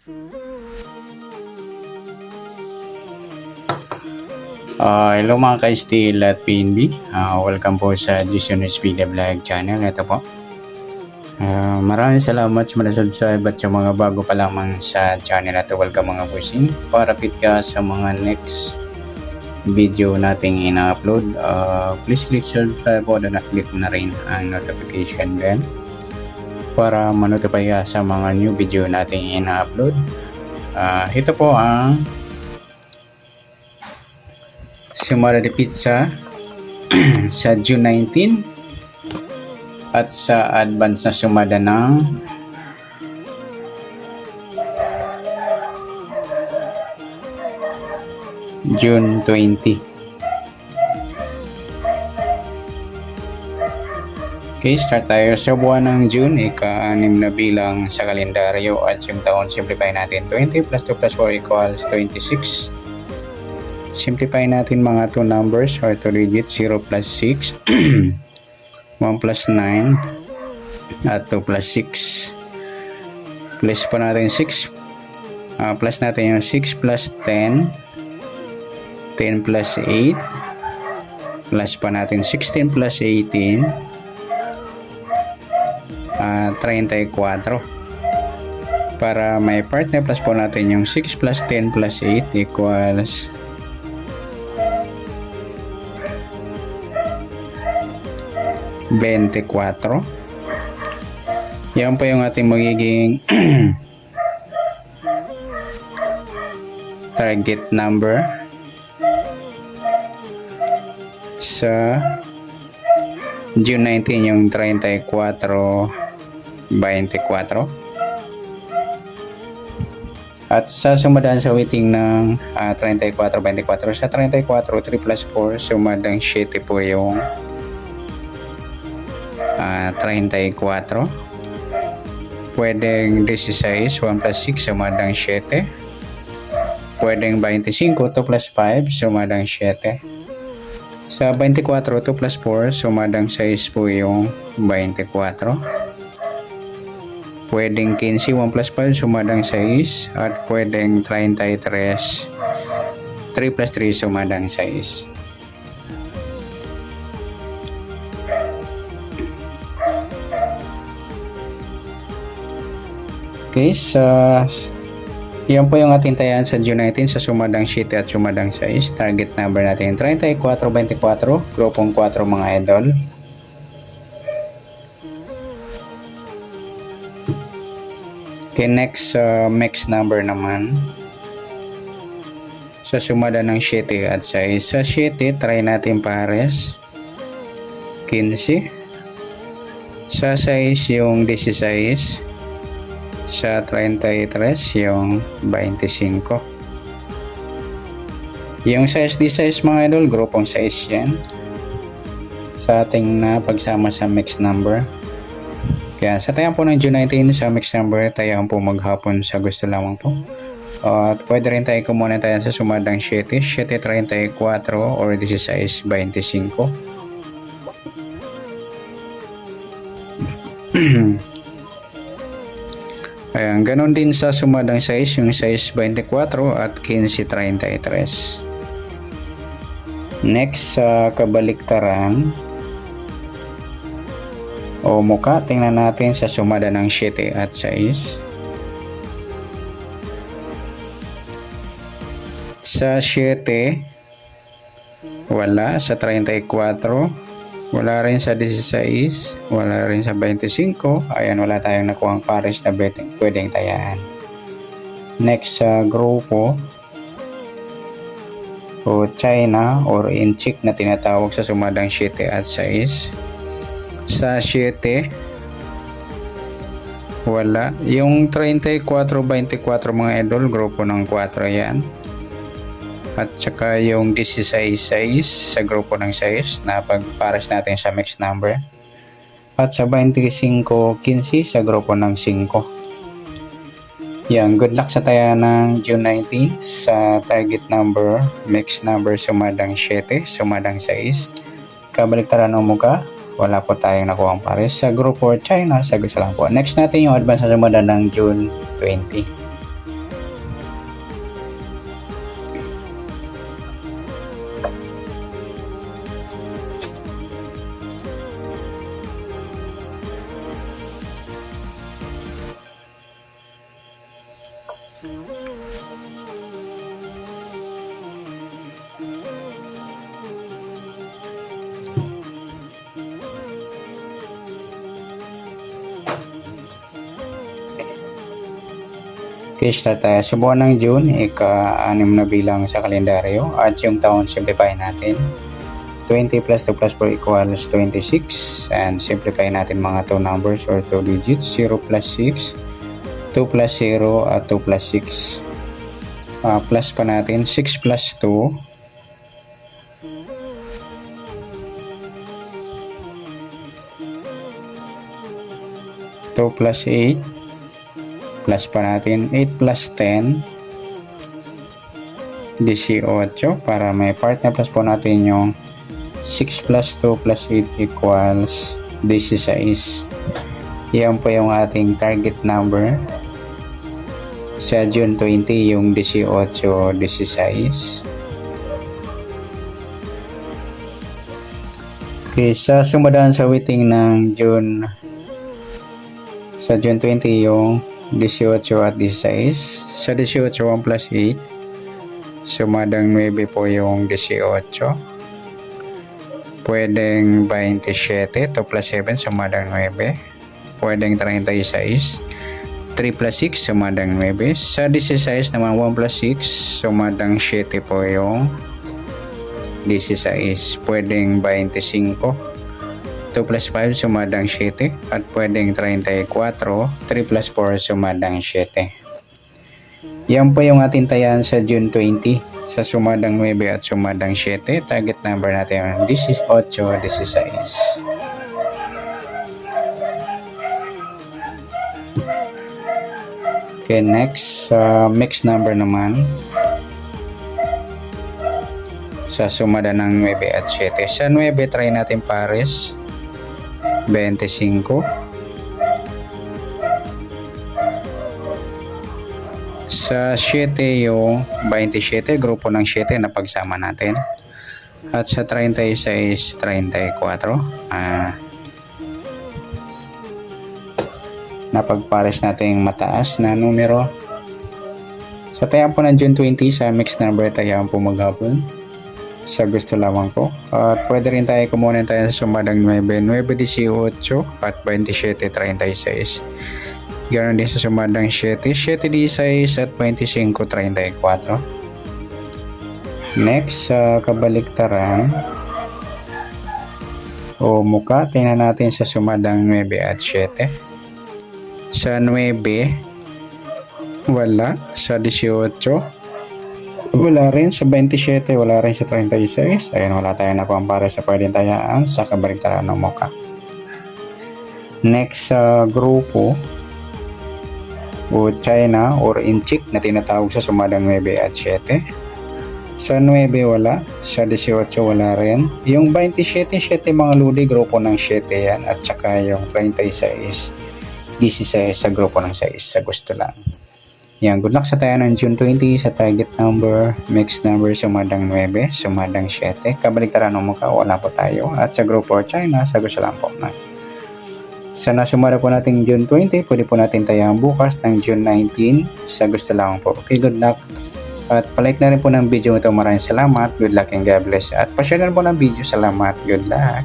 Hello mga ka-Steel at PNB. Welcome po sa Jisun's Video Vlog channel. Ito po. Maraming salamat sa mga subscribe at sa mga bago pa lamang sa channel at welcome mga bossing. Parapit ka sa mga next video nating ina-upload. Please click subscribe po na click mo na rin ang notification bell para ma-notify ka sa mga new video nating ina-upload. Ito po ang Sumada de Pizza sa June 19 at sa advance na sumada ng June 20. Okay, start tayo sa buwan ng June, ika-6 na bilang sa kalendaryo at yung taon simplify natin. 20 plus 2 plus 4 equals 26. Simplify natin mga 2 numbers or 2 digits, 0 plus 6, 1 plus 9, at 2 plus 6. Plus pa natin 6, plus natin yung 6 plus 10, 10 plus 8, plus pa natin 16 plus 18, 34. Para may partner, plus po natin yung 6 plus 10 plus 8 equals 24. Yan po yung ating magiging target number sa June 19, yung 34-24. At sa sumadaan sa waiting ng 34-24, sa 34 3 plus 4 sumadang 7 po yung 34. Pwedeng 16, 1 plus 6 sumadang 7. Pwedeng 25, 2 plus 5 sumadang 7. Sa 24, 2 plus 4 sumadang 6 po yung 24. Pwedeng 15, 1 plus 5 sumadang 6. At pwedeng 33, 3 plus 3 sumadang 6. Okay, yan po yung ating tayan sa June 19 sa sumadang 7 at sumadang 6. Target number natin 34-24, grupong 4 mga idol. Okay, next number naman sa sumada ng 7 at 6. Sa 7, try natin pares 15. Sa 6 yung 16. Sa 33 yung 25. Yung size D6 mga idol, grupong size yan sa ating na pagsama sa mixed number. Kaya sa tayan po ng June 19 sa mixed number, tayo po maghapon sa gusto lamang po. At pwede rin tayo kumuna tayo sa sumadang 7, 7.34 or 16.25. Ayan, ganon din sa sumadang size, yung size 24 at 15.33. Next sa kabaliktaran o muka, tingnan natin sa sumada ng 7 at 6. Sa 7, wala. Sa 34, wala rin sa 16, wala rin sa 25. Ayan, wala tayong nakuhang pares na pwedeng tayaan. Next sa grupo o China or inchik na tinatawag sa sumadang 7 at 6. Sa 7, wala. Yung 34-24 mga idol, grupo ng 4 yan. At saka yung 16 sa grupo ng 6 na pagpares natin sa mixed number. At sa 25-15 sa grupo ng 5. Yan, good luck sa taya ng June 19 sa target number, mixed number sumadang 7, sumadang 6. Kabaliktaran ng muka, wala po tayong nakuha ang pares. Sa group for China, sagot lang po. Next natin yung advance na sumada ng June 20. Okay, start tayo. Sa buwan ng June, ika-6 na bilang sa kalendaryo at yung taon simplify natin. 20 plus 2 plus 4 equals 26, and simplify natin mga 2 numbers or 2 digits. 0 plus 6, 2 plus 0 at 2 plus 6. Plus pa natin 6 plus 2, 2 plus 8, plus pa natin 8 plus 10, 18, para may part na plus po natin yung 6 plus 2 plus 8 equals 16. Yan po yung ating target number sa June 20, yung 18, 16. Okay, sa sumadaan sa waiting ng June, sa June 20 yung 18 at 16. Sa 18, 1 plus 8, sumadang 9 po yung 18. Pwedeng 27, 2 plus 7, sumadang 9. Pwedeng 36, 3 plus 6, sumadang 9. Sa 16 naman, 1 plus 6, sumadang 7 po yung 16. Pwedeng 25, 2 plus 5, sumadang 7. At pwedeng 34, 3 plus 4, sumadang 7. Yan po yung ating tayan sa June 20. Sa sumadang 9 at sumadang 7. Target number natin 18, 16. Okay, next, mixed number naman. Sa sumada ng 9 at 7. Sa 9, try natin pares. 25. Sa 7 yung 27, grupo ng 7 na pagsama natin. At sa 36, 34. Napagpares natin yung mataas na numero. Sa tayang po ng June 20, sa mixed number tayang po maghapon. Sa gusto lamang po. At pwede rin tayo kumunin tayo sa sumadang 9, 18 at 27, 36. Ganoon din sa sumadang 7, 16 at 25, 34. Next, sa kabaliktaran o muka, tingnan natin sa sumadang 9 at 7. Sa 9, wala. Sa 18, wala rin. Sa 27, wala rin. Sa 36, ayun, wala tayo na pampara sa pwedeng tayaan sa kabaliktaran ng muka. Next, sa grupo o China or inchik na tinatawag sa sumadang 9 at 7. Sa 9, wala. Sa 18, wala rin. Yung 27, 7 mga ludi, grupo ng 7 yan. At saka yung 36, 16 sa grupo ng 6. Sa gusto lang. Yan, good luck sa tayo ng June 20 sa target number, mixed number, sumadang 9, sumadang 7. Kabaliktaran ng mukha, wala po tayo. At sa grupo China, sa gusto lang po na. Sa nasumara po natin June 20, pwede po natin tayang bukas ng June 19. Sa gusto lang po. Okay, good luck. At palike na rin po ng video ito. Maraming salamat. Good luck and God bless. At pa-share na rin po ng video. Salamat. Good luck.